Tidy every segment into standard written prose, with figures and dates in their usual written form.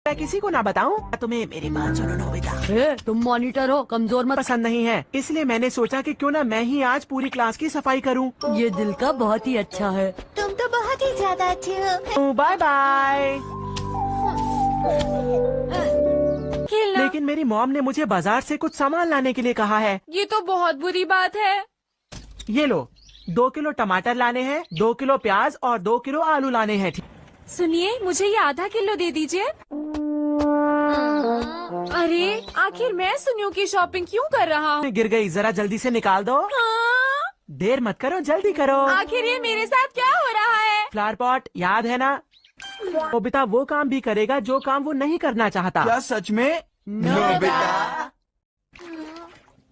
मैं किसी को ना बताऊं। तुम्हें मेरी बात सुनो नोबिता। तुम मॉनिटर हो, कमजोर मत। पसंद नहीं है, इसलिए मैंने सोचा कि क्यों ना मैं ही आज पूरी क्लास की सफाई करूं। ये दिल का बहुत ही अच्छा है। तुम तो बहुत ही ज्यादा अच्छे हो। Bye bye. खेलना। लेकिन मेरी मॉम ने मुझे बाजार से कुछ सामान लाने के लिए कहा है। ये तो बहुत बुरी बात है। ये लो, 2 किलो टमाटर लाने हैं, 2 किलो प्याज और 2 किलो आलू लाने हैं। सुनिए, मुझे ये आधा किलो दे दीजिए। अरे आखिर मैं सुनियो की शॉपिंग क्यों कर रहा हूँ? गिर गई, जरा जल्दी से निकाल दो। हाँ? देर मत करो, जल्दी करो। आखिर ये मेरे साथ क्या हो रहा है? फ्लावर पॉट याद है ना? नोबिता वो काम भी करेगा जो काम वो नहीं करना चाहता। क्या सच में? नोबिता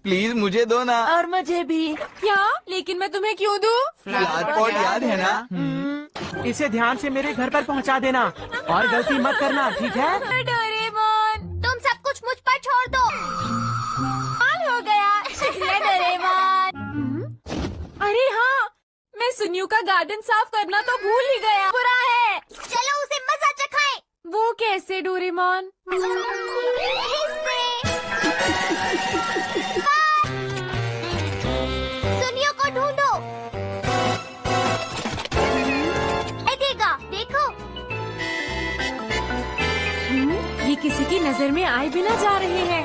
प्लीज मुझे दो ना। और मुझे भी। क्या? लेकिन मैं तुम्हें क्यों दूँ? फ्लावर पॉट याद है ना? इसे ध्यान से मेरे घर पर पहुंचा देना और गलती मत करना, ठीक है? डोरेमोन, तुम सब कुछ मुझ पर छोड़ दो। हाल हो गया। शुक्रिया डोरेमोन। अरे हाँ, मैं सुनियो का गार्डन साफ करना तो भूल ही गया। बुरा है। चलो उसे मजा चखाएं। वो कैसे डोरेमोन? सुनियो को ढूंढो। देगा, देखो। ये किसी की नजर में आए बिना जा रहे हैं।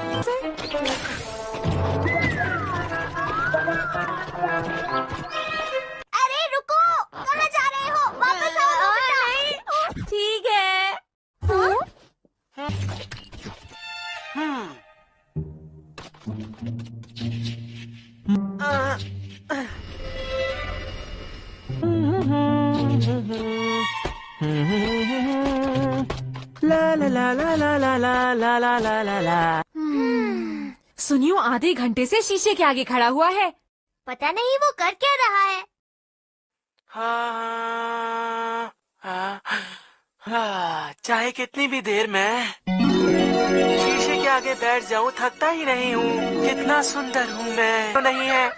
अरे रुको, कहाँ जा रहे हो? वापस आओ नोबिता। ठीक है। ला ला ला ला ला ला ला ला ला ला ला ला। सुनियो आधे घंटे से शीशे के आगे खड़ा हुआ है। पता नहीं वो कर क्या रहा है। चाहे कितनी भी देर मैं शीशे के आगे बैठ जाऊं, थकता ही नहीं हूँ। कितना सुंदर हूँ मैं। तो नहीं है।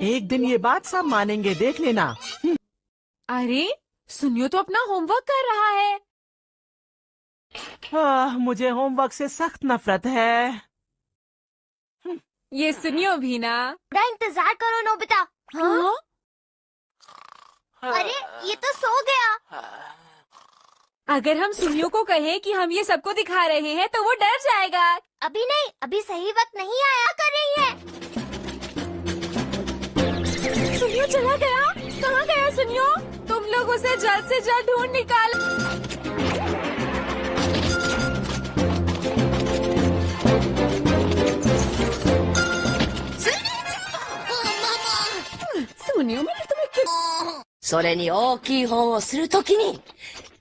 एक दिन ये बात सब मानेंगे, देख लेना। अरे सुनियो तो अपना होमवर्क कर रहा है। मुझे होमवर्क से सख्त नफरत है। ये सुनियो भी ना। थोड़ा इंतजार करो नोबिता। हाँ? अरे ये तो सो गया। अगर हम सुनियो को कहें कि हम ये सबको दिखा रहे हैं तो वो डर जाएगा। अभी नहीं, अभी सही वक्त नहीं आया। कर रही है। सुनियो चला गया। कहाँ गया सुनियो? तुम लोग उसे जल्द से जल्द ढूंढ निकालो। सुनियो मैंने तुम्हें それに大きい本をするときに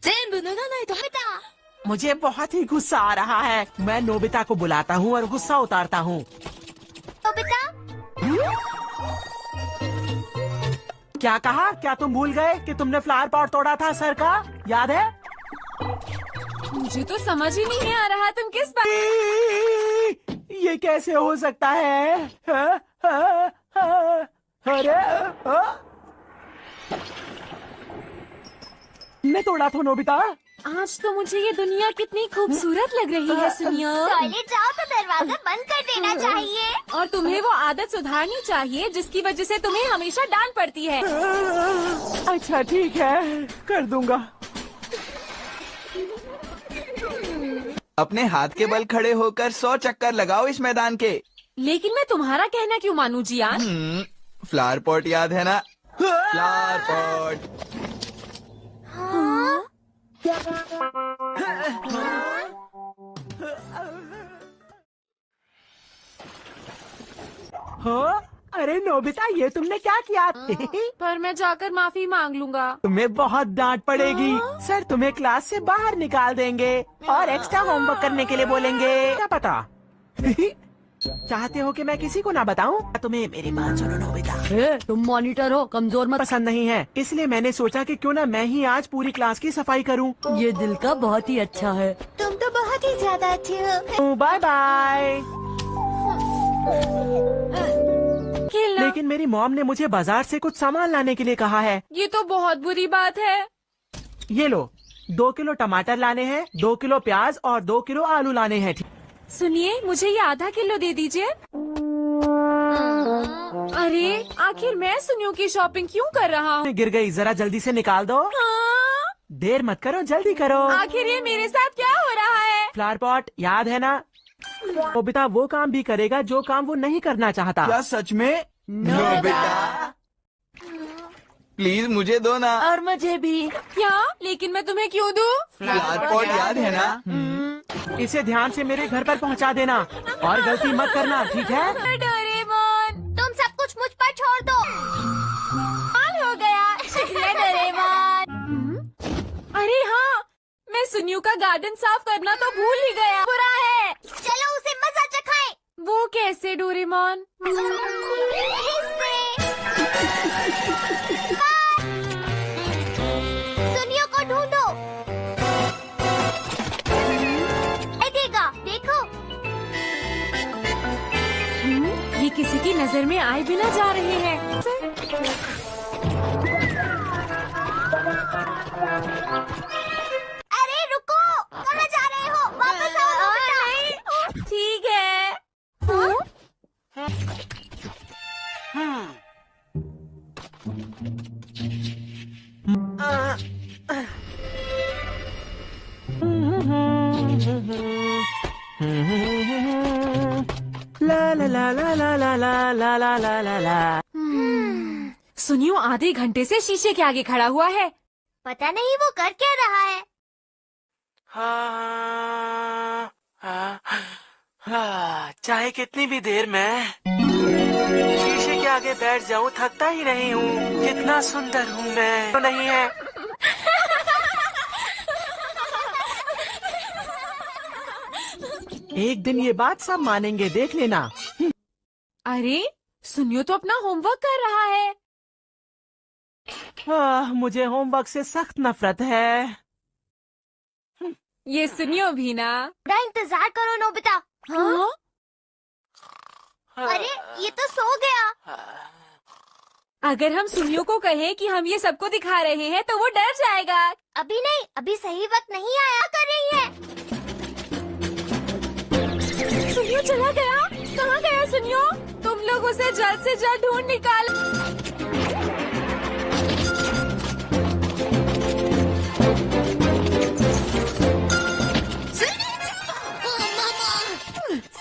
全部脱がないと。 मुझे बहुत ही गुस्सा आ रहा है। मैं नोबिता को बुलाता हूँ और गुस्सा उतारता हूँ। नोबिता, क्या कहा? क्या तुम भूल गए कि तुमने फ्लावर पॉट तोड़ा था सर का? याद है? मुझे तो समझ ही नहीं आ रहा तुम किस बात। ये कैसे हो सकता है? अरे मैं तोड़ा था नोबिता। आज तो मुझे ये दुनिया कितनी खूबसूरत लग रही है सुनियो। टॉयलेट जाओ तो दरवाजा बंद कर देना चाहिए। और तुम्हें वो आदत सुधारनी चाहिए जिसकी वजह से तुम्हें हमेशा डांट पड़ती है। अच्छा ठीक है, कर दूंगा। अपने हाथ के बल खड़े होकर 100 चक्कर लगाओ इस मैदान के। लेकिन मैं तुम्हारा कहना क्यों मानूं जियान? फ्लावर पॉट याद है ना? Flower pot. हाँ? हाँ? अरे नोबिता, ये तुमने क्या किया? पर मैं जाकर माफी मांग लूंगा। तुम्हें बहुत डांट पड़ेगी। सर तुम्हें क्लास से बाहर निकाल देंगे और एक्स्ट्रा होमवर्क करने के लिए बोलेंगे। क्या पता? चाहते हो कि मैं किसी को ना बताऊं? तुम्हें मेरी बात सुनो नोबिता। तुम मॉनिटर हो, कमजोर मत। पसंद नहीं है, इसलिए मैंने सोचा कि क्यों ना मैं ही आज पूरी क्लास की सफाई करूं। ये दिल का बहुत ही अच्छा है। तुम तो बहुत ही ज्यादा अच्छे हो। Bye bye. खेलना। लेकिन मेरी मॉम ने मुझे बाजार से कुछ सामान लाने के लिए कहा है। ये तो बहुत बुरी बात है। ये लो, 2 किलो टमाटर लाने हैं, 2 किलो प्याज और 2 किलो आलू लाने हैं। सुनिए, मुझे ये आधा किलो दे दीजिए। अरे आखिर मैं सुनियो की शॉपिंग क्यों कर रहा हूँ? गिर गई, जरा जल्दी से निकाल दो। हाँ? देर मत करो, जल्दी करो। आखिर ये मेरे साथ क्या हो रहा है? फ्लावर पॉट याद है ना? नोबिता वो काम भी करेगा जो काम वो नहीं करना चाहता। क्या सच में? नोबिता प्लीज मुझे दो ना। और मुझे भी। क्या? लेकिन मैं तुम्हें क्यों दूँ? फ्लावर पॉट याद है ना? इसे ध्यान से मेरे घर पर पहुंचा देना और गलती मत करना, ठीक है? डोरेमोन, तुम सब कुछ मुझ पर छोड़ दो। कमाल हो गया। शुक्रिया डोरेमोन। अरे हाँ, मैं सुनियो का गार्डन साफ करना तो भूल ही गया। बुरा है। चलो उसे मजा चखाएं। वो कैसे डोरेमोन? सुनियो को ढूंढो। देगा, देखो। ये किसी की नजर में आए बिना जा रहे हैं। अरे रुको, कहाँ जा रहे हो? वापस आओ बेटा। ठीक है। ला ला ला ला ला ला ला ला ला ला ला ला। सुनियो आधे घंटे से शीशे के आगे खड़ा हुआ है। पता नहीं वो कर क्या रहा है। चाहे कितनी भी देर में शीशे के आगे बैठ जाऊं, थकता ही नहीं हूँ। कितना सुंदर हूँ मैं। तो नहीं है। एक दिन ये बात सब मानेंगे, देख लेना। अरे सुनियो तो अपना होमवर्क कर रहा है। मुझे होमवर्क से सख्त नफरत है। ये सुनियो भी ना। थोड़ा इंतजार करो नोबिता। हाँ? अरे ये तो सो गया। अगर हम सुनियो को कहें कि हम ये सबको दिखा रहे हैं तो वो डर जाएगा। अभी नहीं, अभी सही वक्त नहीं आया। कर रही है। सुनियो चला गया। कहाँ गया सुनियो? तुम लोग उसे जल्द से जल्द ढूंढ निकालो।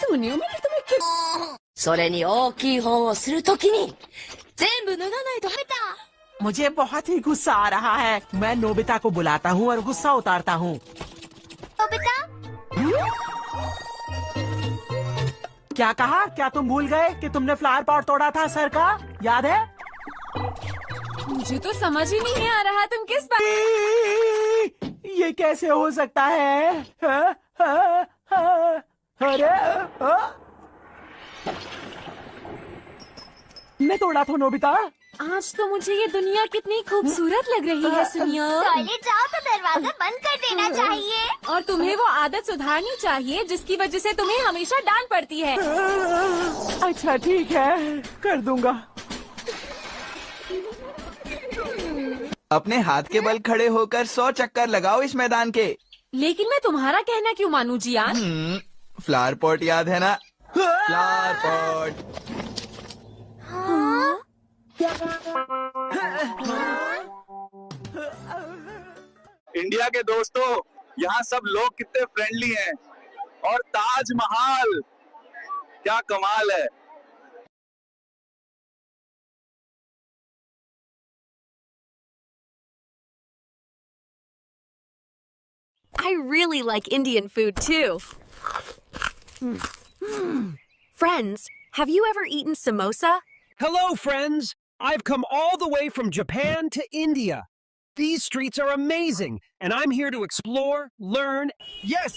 सुनियो मैंने तुम्हें क्यों? それに大きい本をするときに全部脱がないと。 मुझे बहुत ही गुस्सा आ रहा है। मैं नोबिता को बुलाता हूँ और गुस्सा उतारता हूँ। नोबिता, क्या कहा? क्या तुम भूल गए कि तुमने फ्लावर पॉट तोड़ा था सर का? याद है? मुझे तो समझ ही नहीं आ रहा तुम किस बात। ये कैसे हो सकता है? अरे मैं तोड़ा था नोबिता। आज तो मुझे ये दुनिया कितनी खूबसूरत लग रही है सुनियो। टॉयलेट जाओ तो दरवाजा बंद कर देना चाहिए। और तुम्हें वो आदत सुधारनी चाहिए जिसकी वजह से तुम्हें हमेशा डांट पड़ती है। अच्छा ठीक है, कर दूंगा। अपने हाथ के बल खड़े होकर 100 चक्कर लगाओ इस मैदान के। लेकिन मैं तुम्हारा कहना क्यों मानूं जियान? फ्लावर पॉट याद है ना? Flower pot. हाँ? इंडिया के दोस्तों, यहाँ सब लोग कितने फ्रेंडली हैं और ताजमहल क्या कमाल है। I really like Indian food too. Friends, have you ever eaten samosa? Hello, friends! I've come all the way from Japan to India. These streets are amazing, and I'm here to explore, learn. Yes,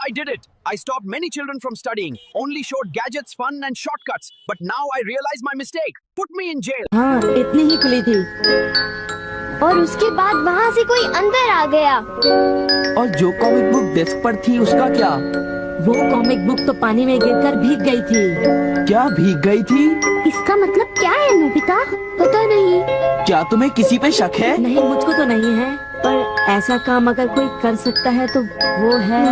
I did it. I stopped many children from studying. Only showed gadgets, fun and shortcuts. But now I realize my mistake. Put me in jail. हाँ, इतनी ही खुली थी। और उसके बाद वहाँ से कोई अंदर आ गया। और जो कॉमिक बुक डेस्क पर थी उसका क्या? वो कॉमिक बुक तो पानी में गिरकर भीग गई थी। क्या भीग गई थी? इसका मतलब क्या है नोबिता? पता नहीं। क्या तुम्हें किसी पे शक है? नहीं, मुझको तो नहीं है, पर ऐसा काम अगर कोई कर सकता है तो वो है।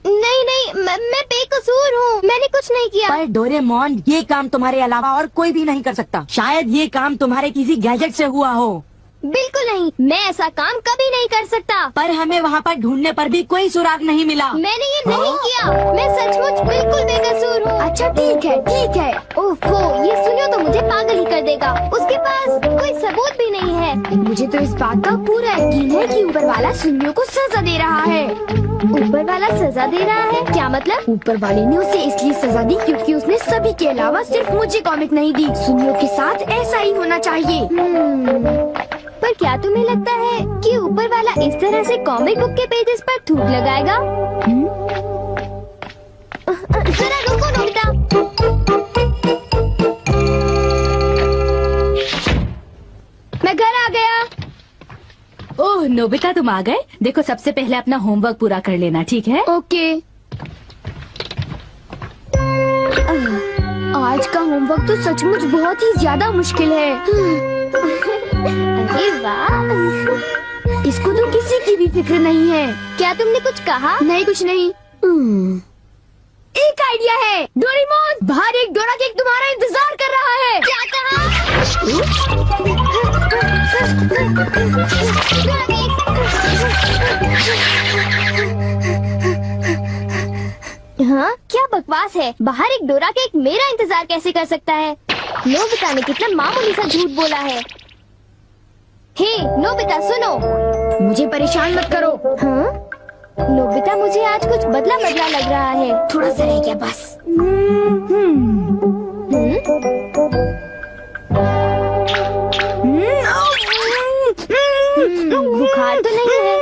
नहीं नहीं, मैं बेकसूर हूँ, मैंने कुछ नहीं किया। पर डोरेमोन, ये काम तुम्हारे अलावा और कोई भी नहीं कर सकता। शायद ये काम तुम्हारे किसी गैजेट से हुआ हो। बिल्कुल नहीं, मैं ऐसा काम कभी नहीं कर सकता। पर हमें वहाँ पर ढूंढने पर भी कोई सुराग नहीं मिला। मैंने ये नहीं किया, मैं सचमुच बिल्कुल बेकसूर हूँ। अच्छा ठीक है। ओफो, ये सुनियो तो मुझे पागल ही कर देगा। उसके पास कोई सबूत भी नहीं है। मुझे तो इस बात का पूरा यकीन है कि ऊपर वाला सुनियो को सजा दे रहा है। ऊपर वाला सजा दे रहा है? क्या मतलब? ऊपर वाले ने उसे इसलिए सजा दी क्योंकि उसने सभी के अलावा सिर्फ मुझे कॉमिक नहीं दी। सुनियो के साथ ऐसा ही होना चाहिए। पर क्या तुम्हें लगता है कि ऊपर वाला इस तरह से कॉमिक बुक के पेजेस पर थूक लगाएगा? जरा रुको नोबिता। मैं घर आ गया। ओह नोबिता, तुम आ गए। देखो, सबसे पहले अपना होमवर्क पूरा कर लेना, ठीक है? ओके। आज का होमवर्क तो सचमुच बहुत ही ज्यादा मुश्किल है। अरे वाह, इसको तो किसी की भी फिक्र नहीं है। क्या तुमने कुछ कहा? नहीं, कुछ नहीं। एक आइडिया है। डोरेमोन, बाहर एक डोरा केक तुम्हारा इंतजार कर रहा है। क्या कहा? हाँ, क्या बकवास है। बाहर एक डोरा केक मेरा इंतजार कैसे कर सकता है? नोबिता ने कितना मामूली सा झूठ बोला है। हे नोबिता, सुनो, मुझे परेशान मत करो। हाँ? नोबिता, मुझे आज कुछ बदला बदला लग रहा है। थोड़ा सा रह गया बस। बुखार तो नहीं है?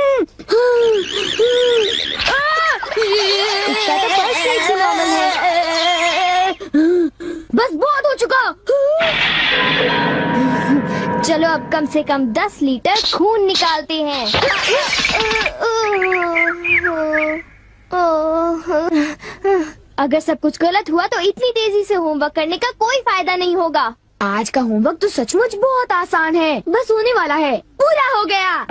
इसका तो पल्स रेट नॉर्मल है। बस बहुत हो चुका। चलो अब कम से कम 10 लीटर खून निकालते हैं। अगर सब कुछ गलत हुआ तो इतनी तेजी से होमवर्क करने का कोई फायदा नहीं होगा। आज का होमवर्क तो सचमुच बहुत आसान है, बस होने वाला है। पूरा हो गया।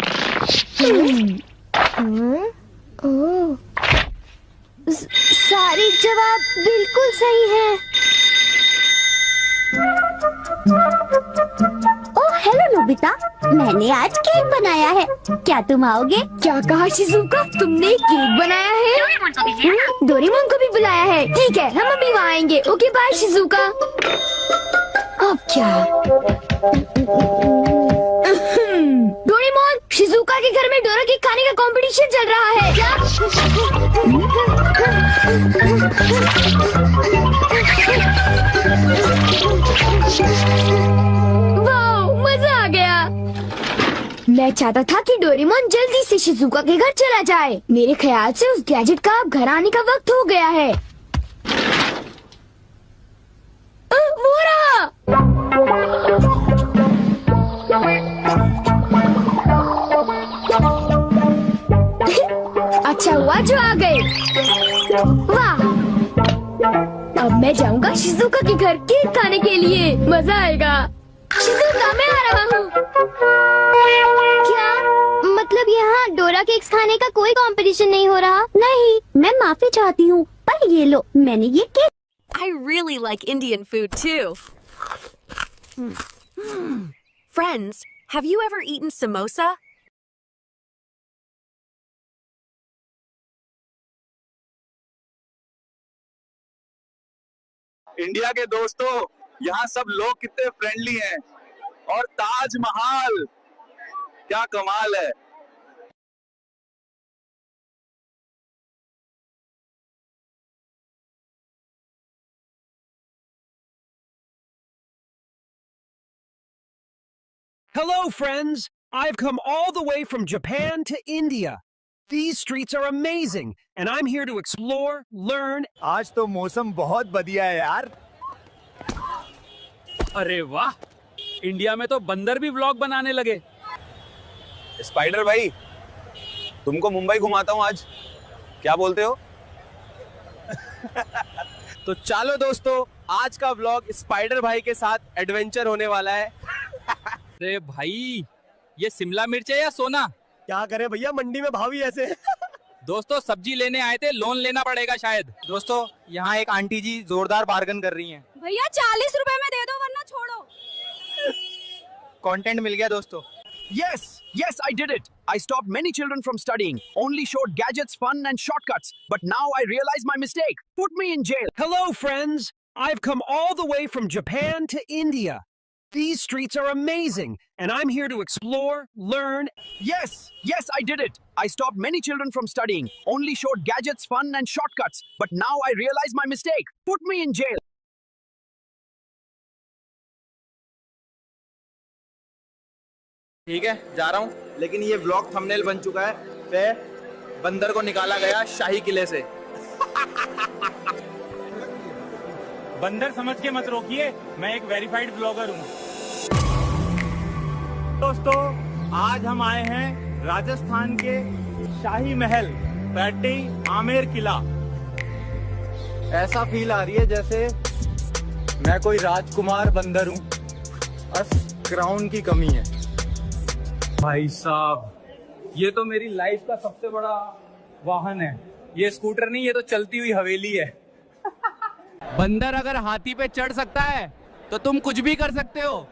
सारे जवाब बिल्कुल सही हैं। ओह हेलो नोबिता, मैंने आज केक बनाया है, क्या तुम आओगे? क्या कहा शिजुका? तुमने केक बनाया है? डोरेमोन को भी बुलाया है। ठीक है, हम अभी वहाँ आएंगे। Okay bye Shizuka. अब क्या? डोरेमोन, शिजुका के घर में डोरा केक खाने का कंपटीशन चल रहा है। क्या? वाह, मजा आ गया। मैं चाहता था कि डोरेमोन जल्दी से शिजुका के घर चला जाए। मेरे ख्याल से उस गैजेट का अब घर आने का वक्त हो गया है। वो रहा। अच्छा हुआ जो आ गए। वाह, अब मैं जाऊंगा शिजुका के घर केक खाने के लिए। मजा आएगा। शिजुका, मैं आ रहा हूँ। क्या मतलब यहाँ डोरा केक्स खाने का कोई कंपटीशन नहीं हो रहा? नहीं, मैं माफी चाहती हूँ, पर ये लो, मैंने ये cake. I really like Indian food too. Friends, have you ever eaten samosa? India के दोस्तों, यहाँ सब लोग कितने फ्रेंडली हैं और ताजमहल क्या कमाल है। Hello, friends! I've come all the way from Japan to India. These streets are amazing, and I'm here to explore, learn. आज तो मौसम बहुत बढ़िया है यार। अरे वाह, इंडिया में तो बंदर भी व्लॉग बनाने लगे। स्पाइडर भाई, तुमको मुंबई घुमाता हूँ आज, क्या बोलते हो? तो चलो दोस्तों, आज का व्लॉग स्पाइडर भाई के साथ एडवेंचर होने वाला है। अरे भाई, ये शिमला मिर्च है या सोना? क्या करें भैया, मंडी में भाव ही ऐसे। दोस्तों सब्जी लेने आए थे, लोन लेना पड़ेगा शायद। दोस्तों यहाँ एक आंटी जी जोरदार बार्गन कर रही हैं। भैया 40 रुपए में दे दो वरना छोड़ो। कंटेंट मिल गया दोस्तों। Yes, I did it. I stopped many children from studying. Only showed gadgets, fun, and shortcuts. But now I realize my mistake. Put me in jail. Hello, friends. I've come all the way from Japan to India. These streets are amazing, and I'm here to explore, learn. Yes, I did it. I stopped many children from studying. Only showed gadgets, fun, and shortcuts. But now I realize my mistake. Put me in jail. ठीक है, जा रहा हूँ, लेकिन ये vlog thumbnail बन चुका है। फिर बंदर को निकाला गया शाही किले से। बंदर समझ के मत रोकिए, मैं एक वेरीफाइड ब्लॉगर हूँ। दोस्तों आज हम आए हैं राजस्थान के शाही महल पैटी आमेर किला। ऐसा फील आ रही है जैसे मैं कोई राजकुमार बंदर हूँ, बस क्राउन की कमी है। भाई साहब, ये तो मेरी लाइफ का सबसे बड़ा वाहन है। ये स्कूटर नहीं, ये तो चलती हुई हवेली है। बंदर अगर हाथी पे चढ़ सकता है तो तुम कुछ भी कर सकते हो।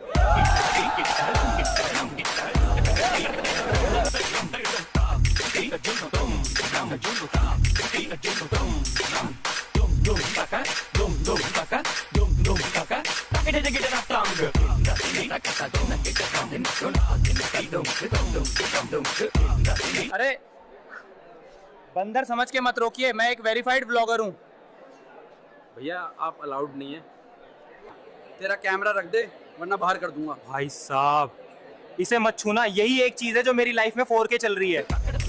अरे बंदर समझ के मत रोकिए, मैं एक वेरीफाइड ब्लॉगर हूँ। भैया आप अलाउड नहीं है। तेरा कैमरा रख दे वरना बाहर कर दूंगा। भाई साहब, इसे मत छूना, यही एक चीज है जो मेरी लाइफ में 4K चल रही है।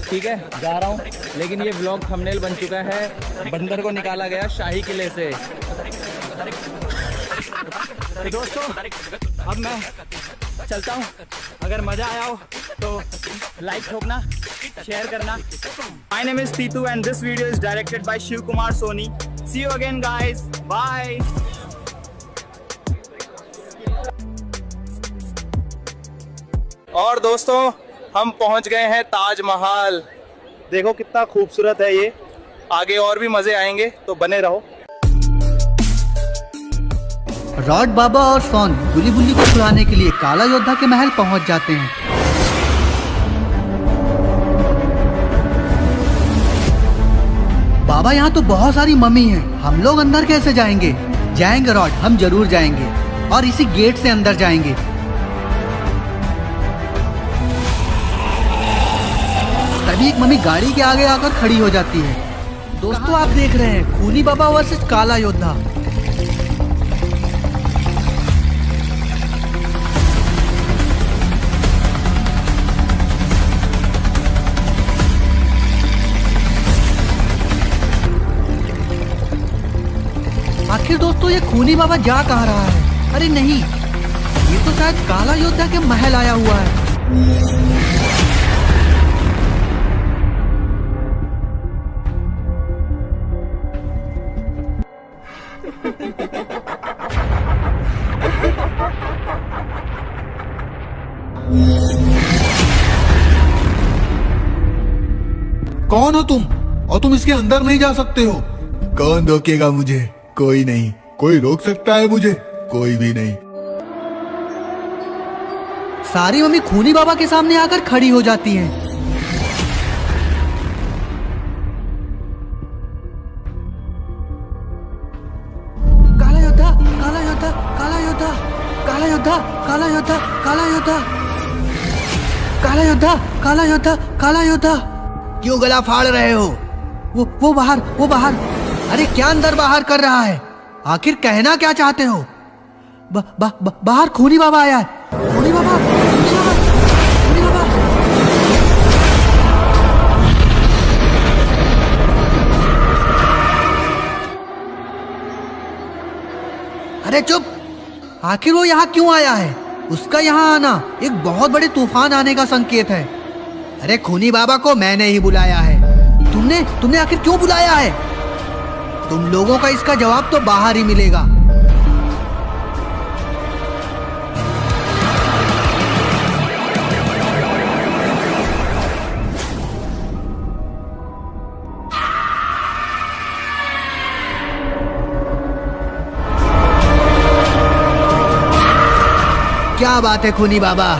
ठीक है, जा रहा हूँ, लेकिन ये व्लॉग थंबनेल बन चुका है। बंदर को निकाला गया शाही किले से। तो दोस्तों अब मैं चलता हूँ। अगर मजा आया हो तो लाइक ठोकना, शेयर करना। My name is Titu and this video is directed by Shiv Kumar Soni. See you again guys, bye. और दोस्तों हम पहुंच गए हैं ताजमहल। देखो कितना खूबसूरत है ये। आगे और भी मजे आएंगे, तो बने रहो। रॉड बाबा और सोन बुली बुली को छुड़ाने के लिए काला योद्धा के महल पहुंच जाते हैं। बाबा यहाँ तो बहुत सारी मम्मी हैं, हम लोग अंदर कैसे जाएंगे? जाएंगे रॉड, हम जरूर जाएंगे और इसी गेट से अंदर जाएंगे। तभी एक मम्मी गाड़ी के आगे आकर खड़ी हो जाती है। दोस्तों आप देख रहे हैं खूनी बाबा वर्सेस काला योद्धा। आखिर दोस्तों ये खूनी बाबा जा कहाँ रहा है? अरे नहीं, ये तो शायद काला योद्धा के महल आया हुआ है। कौन हो तुम? और तुम इसके अंदर नहीं जा सकते हो। कौन रोकेगा मुझे? कोई नहीं। कोई रोक सकता है मुझे? कोई भी नहीं। सारी मम्मी खूनी बाबा के सामने आकर खड़ी हो जाती हैं। काला योद्धा, काला योद्धा, काला योद्धा, काला योद्धा, काला योद्धा, काला योद्धा, काला योद्धा, काला योद्धा, काला योद्धा। क्यों गला फाड़ रहे हो? वो बाहर, वो बाहर। अरे क्या अंदर बाहर कर रहा है? आखिर कहना क्या चाहते हो? बाहर खूनी बाबा आया है। खूनी बाबा, खूनी बाबा, खूनी बाबा। अरे चुप! आखिर वो यहाँ क्यों आया है? उसका यहाँ आना एक बहुत बड़े तूफान आने का संकेत है। अरे खूनी बाबा को मैंने ही बुलाया है। तुमने आखिर क्यों बुलाया है? तुम लोगों का इसका जवाब तो बाहर ही मिलेगा। क्या बात है खूनी बाबा,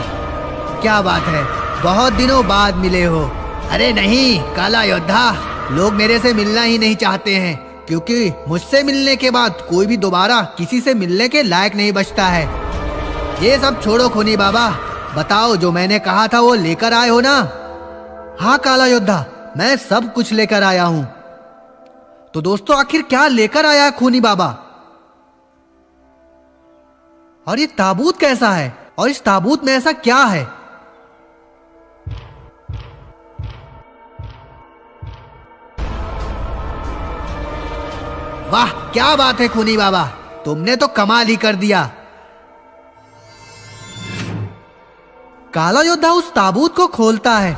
क्या बात है, बहुत दिनों बाद मिले हो। अरे नहीं काला योद्धा, लोग मेरे से मिलना ही नहीं चाहते हैं, क्योंकि मुझसे मिलने के बाद कोई भी दोबारा किसी से मिलने के लायक नहीं बचता है। ये सब छोड़ो खूनी बाबा, बताओ जो मैंने कहा था वो लेकर आए हो ना? हाँ काला योद्धा, मैं सब कुछ लेकर आया हूँ। तो दोस्तों आखिर क्या लेकर आया है खूनी बाबा? और ये ताबूत कैसा है, और इस ताबूत में ऐसा क्या है? वाह क्या बात है खूनी बाबा, तुमने तो कमाल ही कर दिया। काला योद्धा उस ताबूत को खोलता है।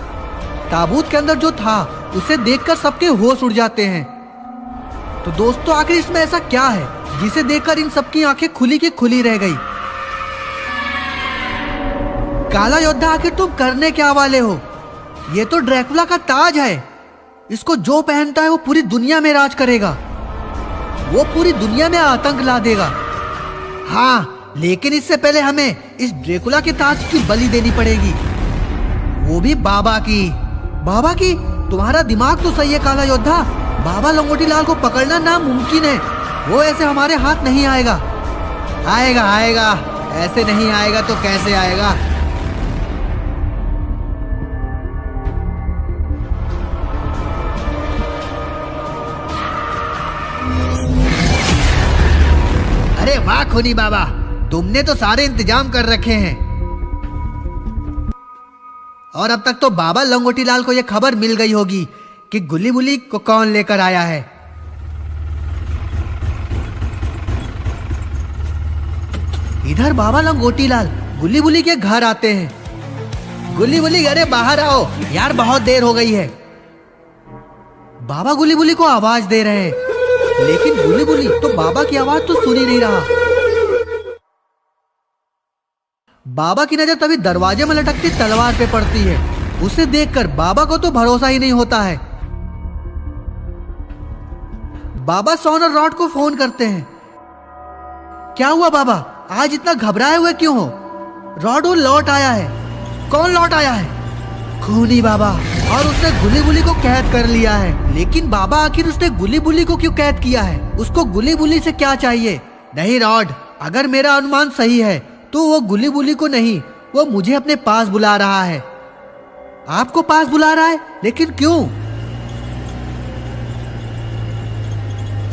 ताबूत के अंदर जो था उसे देखकर सबके होश उड़ जाते हैं। तो दोस्तों आखिर इसमें ऐसा क्या है जिसे देखकर इन सबकी आंखें खुली की खुली रह गई? काला योद्धा आखिर तुम करने क्या वाले हो? ये तो ड्रैकुला का ताज है, इसको जो पहनता है वो पूरी दुनिया में राज करेगा, वो पूरी दुनिया में आतंक ला देगा। हाँ लेकिन इससे पहले हमें इस ड्रैकुला के ताज की बलि देनी पड़ेगी, वो भी बाबा की। बाबा की? तुम्हारा दिमाग तो सही है काला योद्धा, बाबा लंगोटी लाल को पकड़ना नामुमकिन है, वो ऐसे हमारे हाथ नहीं आएगा। आएगा आएगा, ऐसे नहीं आएगा तो कैसे आएगा? अरे वाह खूनी बाबा, तुमने तो सारे इंतजाम कर रखे हैं। और अब तक तो बाबा लंगोटी लाल को यह खबर मिल गई होगी कि गुल्ली बुल्ली को कौन लेकर आया है। इधर बाबा लंगोटी लाल गुल्ली बुल्ली के घर आते हैं। गुल्ली बुल्ली अरे बाहर आओ यार, बहुत देर हो गई है। बाबा गुल्ली बुल्ली को आवाज दे रहे हैं, लेकिन गुल्ली बुल्ली तो बाबा की आवाज तो सुन ही नहीं रहा। बाबा की नजर तभी दरवाजे में लटकती तलवार पे पड़ती है। उसे देखकर बाबा को तो भरोसा ही नहीं होता है। बाबा सॉन और रॉड को फोन करते हैं। क्या हुआ बाबा, आज इतना घबराए हुए क्यों हो? रॉड वो लौट आया है। कौन लौट आया है? खूनी बाबा, और उसने गुल्ली बुल्ली को कैद कर लिया है। लेकिन बाबा आखिर उसने गुल्ली बुल्ली को क्यों कैद किया है? उसको गुल्ली बुल्ली से क्या चाहिए? नहीं रॉड, अगर मेरा अनुमान सही है तो वो गुल्ली बुल्ली को नहीं, वो मुझे अपने पास बुला रहा है। आपको पास बुला रहा है? लेकिन क्यों?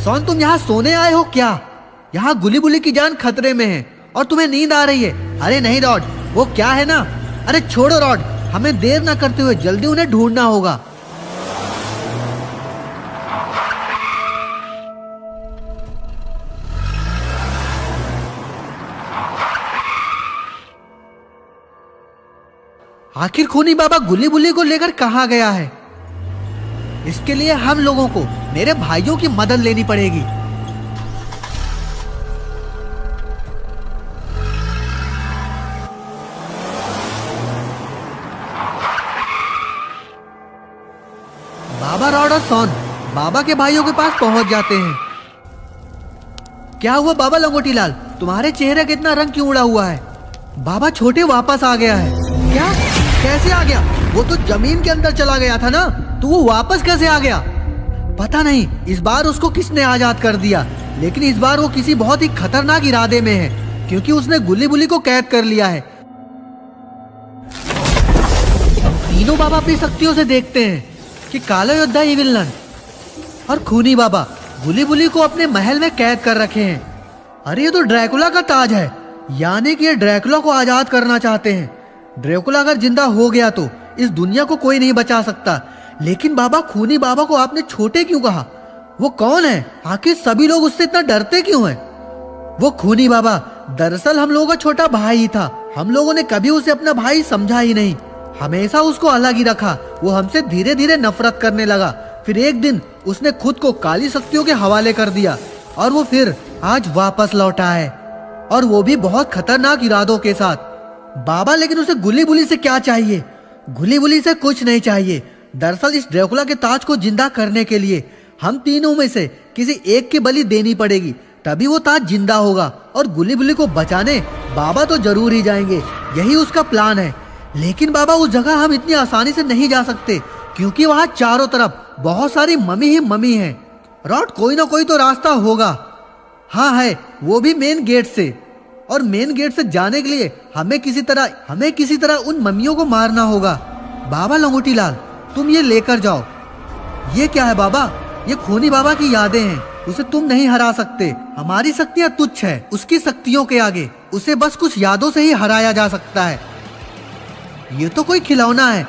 सॉन तुम यहाँ सोने आए हो क्या? यहाँ गुल्ली बुल्ली की जान खतरे में है और तुम्हें नींद आ रही है। अरे नहीं रॉड, वो क्या है ना, अरे छोड़ो रॉड, हमें देर ना करते हुए जल्दी उन्हें ढूंढना होगा। आखिर खूनी बाबा गुल्ली बुल्ली को लेकर कहाँ गया है? इसके लिए हम लोगों को मेरे भाइयों की मदद लेनी पड़ेगी। बाबा रॉड और सॉन बाबा के भाइयों के पास पहुंच जाते हैं। क्या हुआ बाबा लंगोटी लाल, तुम्हारे चेहरे का इतना रंग क्यों उड़ा हुआ है? बाबा छोटे वापस आ गया है। क्या? कैसे आ गया? वो तो जमीन के अंदर चला गया था ना, तो वो वापस कैसे आ गया? पता नहीं इस बार उसको किसने आजाद कर दिया, लेकिन इस बार वो किसी बहुत ही खतरनाक इरादे में है, क्योंकि उसने गुल्ली बुल्ली को कैद कर लिया है। तीनों बाबा अपनी शक्तियों से देखते हैं कि काला योद्धा ही विलन और खूनी बाबा गुल्ली बुल्ली को अपने महल में कैद कर रखे हैं। अरे ये तो ड्रैकुला का ताज है, यानी कि ये ड्रैकुला को आजाद करना चाहते हैं। ड्रैकुला अगर जिंदा हो गया तो इस दुनिया को कोई नहीं बचा सकता। लेकिन बाबा खूनी बाबा को आपने छोटे क्यों कहा? वो कौन है? आखिर सभी लोग उससे इतना डरते क्यों हैं? वो खूनी बाबा दरअसल हम लोगों का छोटा भाई ही था। हम लोगों ने कभी उसे अपना भाई समझा ही नहीं, हमेशा उसको अलग ही रखा। वो हमसे धीरे धीरे नफरत करने लगा। फिर एक दिन उसने खुद को काली शक्तियों के हवाले कर दिया और वो फिर आज वापस लौटा है, और वो भी बहुत खतरनाक इरादों के साथ। बाबा, लेकिन उसे गुली बुली से क्या चाहिए? गुली बुली से कुछ नहीं चाहिए। दरअसल इस ड्रैकुला के ताज को जिंदा करने के लिए हम तीनों में से किसी एक की बलि देनी पड़ेगी, तभी वो ताज जिंदा होगा। और गुली बुली को बचाने बाबा तो जरूर ही जाएंगे, यही उसका प्लान है। लेकिन बाबा, उस जगह हम इतनी आसानी से नहीं जा सकते, क्योंकि वहाँ चारों तरफ बहुत सारी मम्मी ही मम्मी है। रॉड, कोई ना कोई तो रास्ता होगा। हाँ है, वो भी मेन गेट से। और मेन गेट से जाने के लिए हमें किसी तरह उन मम्मियों को मारना होगा। बाबा लंगोटी लाल, तुम ये लेकर जाओ। ये क्या है बाबा? ये खूनी बाबा की यादें हैं, उसे तुम नहीं हरा सकते। हमारी शक्तियां तुच्छ है उसकी शक्तियों के आगे। उसे बस कुछ यादों से ही हराया जा सकता है। ये तो कोई खिलौना है।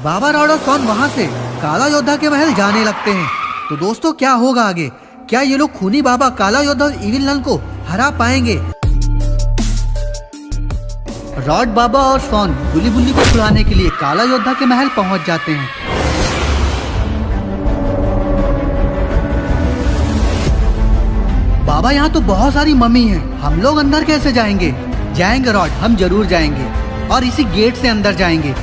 बाबा, रॉड और शॉन वहां से काला योद्धा के महल जाने लगते हैं। तो दोस्तों, क्या होगा आगे? क्या ये लोग खूनी बाबा, काला योद्धा और इविल नन को हरा पाएंगे? रॉड, बाबा और शॉन गुली बुली को छुड़ाने के लिए काला योद्धा के महल पहुंच जाते हैं। बाबा, यहाँ तो बहुत सारी मम्मी हैं, हम लोग अंदर कैसे जाएंगे? जाएंगे रॉड, हम जरूर जाएंगे, और इसी गेट से अंदर जाएंगे।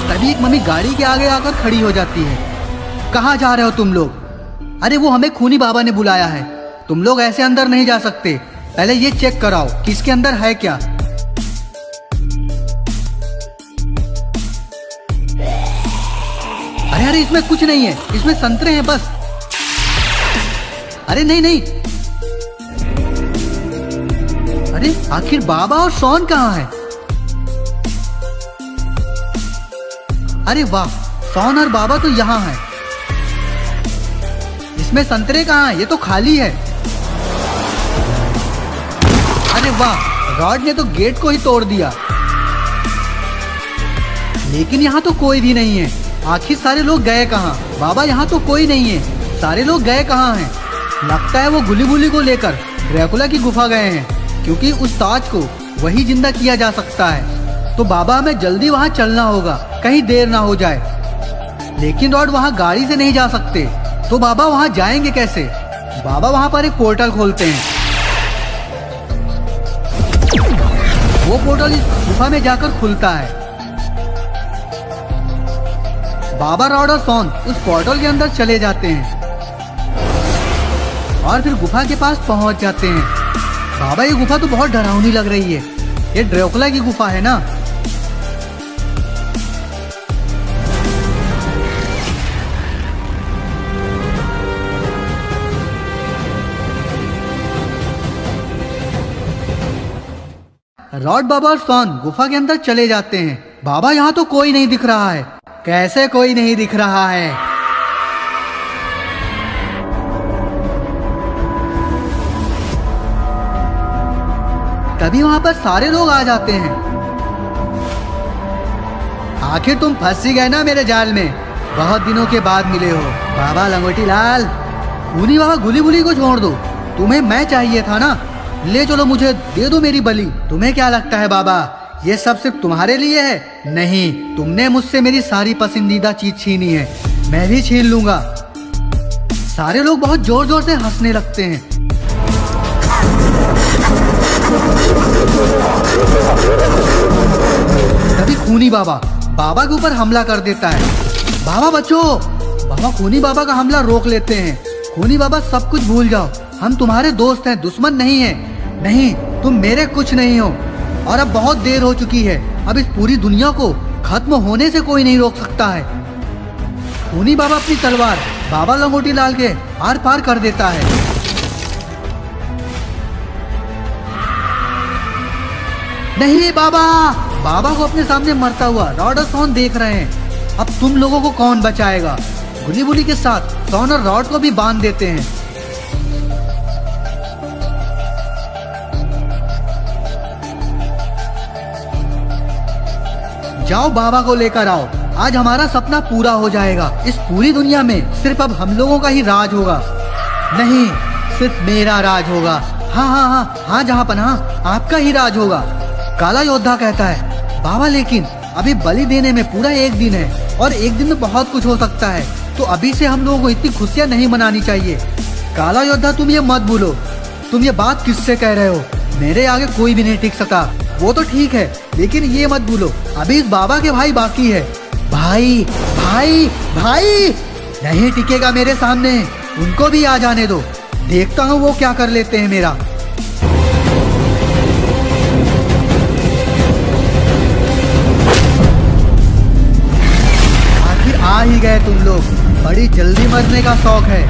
तभी एक मम्मी गाड़ी के आगे आकर खड़ी हो जाती है। कहाँ जा रहे हो तुम लोग? अरे वो हमें खूनी बाबा ने बुलाया है, तुम लोग ऐसे अंदर नहीं जा सकते। पहले ये चेक कराओ कि इसके अंदर है क्या। अरे अरे, इसमें कुछ नहीं है, इसमें संतरे हैं बस। अरे नहीं नहीं, अरे आखिर बाबा और शॉन कहाँ है? अरे वाह, शॉन और बाबा तो यहाँ हैं। इसमें संतरे कहाँ हैं? ये तो खाली है। अरे वाह, रॉड ने तो गेट को ही तोड़ दिया। लेकिन यहाँ तो कोई भी नहीं है। आखिर सारे लोग गए कहाँ? बाबा, यहाँ तो कोई नहीं है, सारे लोग गए कहाँ हैं? लगता है वो गुली बुली को लेकर ड्रैकुला की गुफा गए हैं, क्योंकि उस ताज को वही जिंदा किया जा सकता है। तो बाबा, हमें जल्दी वहाँ चलना होगा, कहीं देर ना हो जाए। लेकिन रॉड, वहाँ गाड़ी से नहीं जा सकते, तो बाबा वहाँ जाएंगे कैसे? बाबा वहाँ पर एक पोर्टल खोलते हैं। वो पोर्टल इस गुफा में जाकर खुलता है। बाबा, रॉड और शॉन उस पोर्टल के अंदर चले जाते हैं और फिर गुफा के पास पहुंच जाते हैं। बाबा, ये गुफा तो बहुत डरावनी लग रही है। ये ड्रैकुला की गुफा है ना? रॉड, बाबा और शॉन गुफा के अंदर चले जाते हैं। बाबा, यहाँ तो कोई नहीं दिख रहा है। कैसे कोई नहीं दिख रहा है? तभी वहां पर सारे लोग आ जाते हैं। आखिर तुम फंस ही गए ना मेरे जाल में, बहुत दिनों के बाद मिले हो। बाबा लंगोटी लाल, खूनी बाबा, गुली बुली को छोड़ दो, तुम्हें मैं चाहिए था ना। ले चलो, मुझे दे दो मेरी बलि। तुम्हें क्या लगता है बाबा, ये सब सिर्फ तुम्हारे लिए है? नहीं, तुमने मुझसे मेरी सारी पसंदीदा चीज छीनी है, मैं भी छीन लूंगा। सारे लोग बहुत जोर जोर से हंसने लगते हैं। तभी खूनी बाबा बाबा के ऊपर हमला कर देता है। बाबा बचो! बाबा खूनी बाबा का हमला रोक लेते हैं। खूनी बाबा, सब कुछ भूल जाओ, हम तुम्हारे दोस्त हैं, दुश्मन नहीं है। नहीं, तुम मेरे कुछ नहीं हो, और अब बहुत देर हो चुकी है। अब इस पूरी दुनिया को खत्म होने से कोई नहीं रोक सकता है। खूनी बाबा अपनी तलवार बाबा लंगोटी लाल के आर पार कर देता है। नहीं बाबा! बाबा को अपने सामने मरता हुआ रॉड और शॉन देख रहे हैं। अब तुम लोगों को कौन बचाएगा? गुली बुली के साथ शॉन और रॉड को भी बांध देते हैं। जाओ, बाबा को लेकर आओ, आज हमारा सपना पूरा हो जाएगा। इस पूरी दुनिया में सिर्फ अब हम लोगों का ही राज होगा। नहीं, सिर्फ मेरा राज होगा। हाँ हाँ हाँ हाँ, जहाँ पनाह, आपका ही राज होगा। काला योद्धा कहता है बाबा लेकिन अभी बलि देने में पूरा 1 दिन है और 1 दिन में बहुत कुछ हो सकता है, तो अभी से हम लोगों को इतनी खुशियाँ नहीं मनानी चाहिए। काला योद्धा तुम ये मत भूलो, तुम ये बात किससे कह रहे हो? मेरे आगे कोई भी नहीं टिक सकता। वो तो ठीक है, लेकिन ये मत भूलो अभी इस बाबा के भाई बाकी है। भाई भाई भाई नहीं टिकेगा मेरे सामने, उनको भी आ जाने दो, देखता हूँ वो क्या कर लेते हैं मेरा। आखिर आ ही गए तुम लोग, बड़ी जल्दी मरने का शौक है।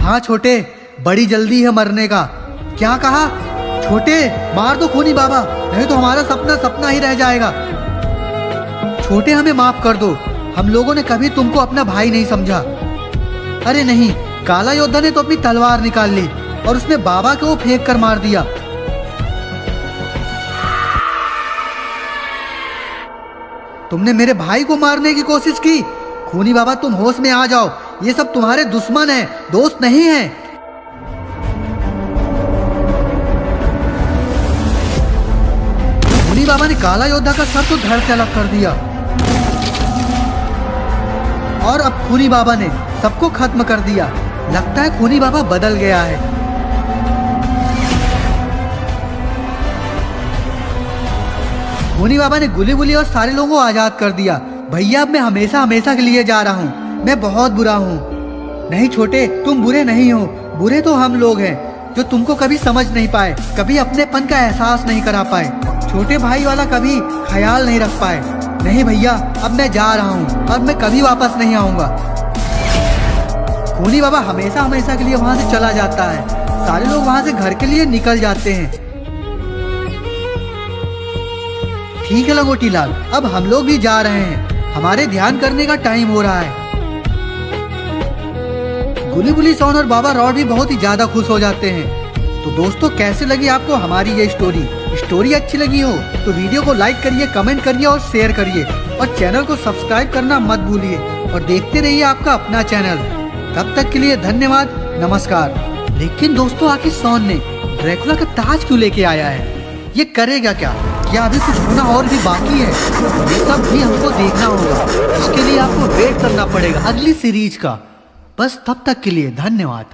हाँ छोटे, बड़ी जल्दी है मरने का। क्या कहा? छोटे मार दो खूनी बाबा, नहीं तो हमारा सपना सपना ही रह जाएगा। छोटे हमें माफ कर दो, हम लोगों ने कभी तुमको अपना भाई नहीं समझा। अरे नहीं, काला योद्धा ने तो अपनी तलवार निकाल ली और उसने बाबा को फेंक कर मार दिया। तुमने मेरे भाई को मारने की कोशिश की। खूनी बाबा तुम होश में आ जाओ, ये सब तुम्हारे दुश्मन हैं, दोस्त नहीं हैं। खूनी बाबा ने काला योद्धा का सर तो धड़ से अलग कर दिया और अब खूनी बाबा ने सबको खत्म कर दिया। लगता है खूनी बाबा बदल गया है। खूनी बाबा ने गुली गुली और सारे लोगों को आजाद कर दिया। भैया अब मैं हमेशा हमेशा के लिए जा रहा हूँ, मैं बहुत बुरा हूँ। नहीं छोटे, तुम बुरे नहीं हो, बुरे तो हम लोग हैं जो तुमको कभी समझ नहीं पाए, कभी अपनेपन का एहसास नहीं करा पाए, छोटे भाई वाला कभी ख्याल नहीं रख पाए। नहीं भैया, अब मैं जा रहा हूँ और मैं कभी वापस नहीं आऊंगा। खूनी बाबा हमेशा हमेशा के लिए वहाँ से चला जाता है। सारे लोग वहाँ से घर के लिए निकल जाते हैं। ठीक है लंगोटी लाल, अब हम लोग भी जा रहे हैं, हमारे ध्यान करने का टाइम हो रहा है। गुली गुली सोन और बाबा रॉड भी बहुत ही ज्यादा खुश हो जाते हैं। तो दोस्तों कैसे लगी आपको हमारी ये स्टोरी अच्छी लगी हो तो वीडियो को लाइक करिए, कमेंट करिए और शेयर करिए और चैनल को सब्सक्राइब करना मत भूलिए और देखते रहिए आपका अपना चैनल। तब तक के लिए धन्यवाद, नमस्कार। लेकिन दोस्तों आखिर सॉन ने ड्रैकुला का ताज क्यों लेके आया है? ये करेगा क्या? क्या अभी कुछ होना और भी बाकी है? ये सब भी हमको देखना होगा, इसके लिए आपको वेट करना पड़ेगा अगली सीरीज का। बस तब तक के लिए धन्यवाद।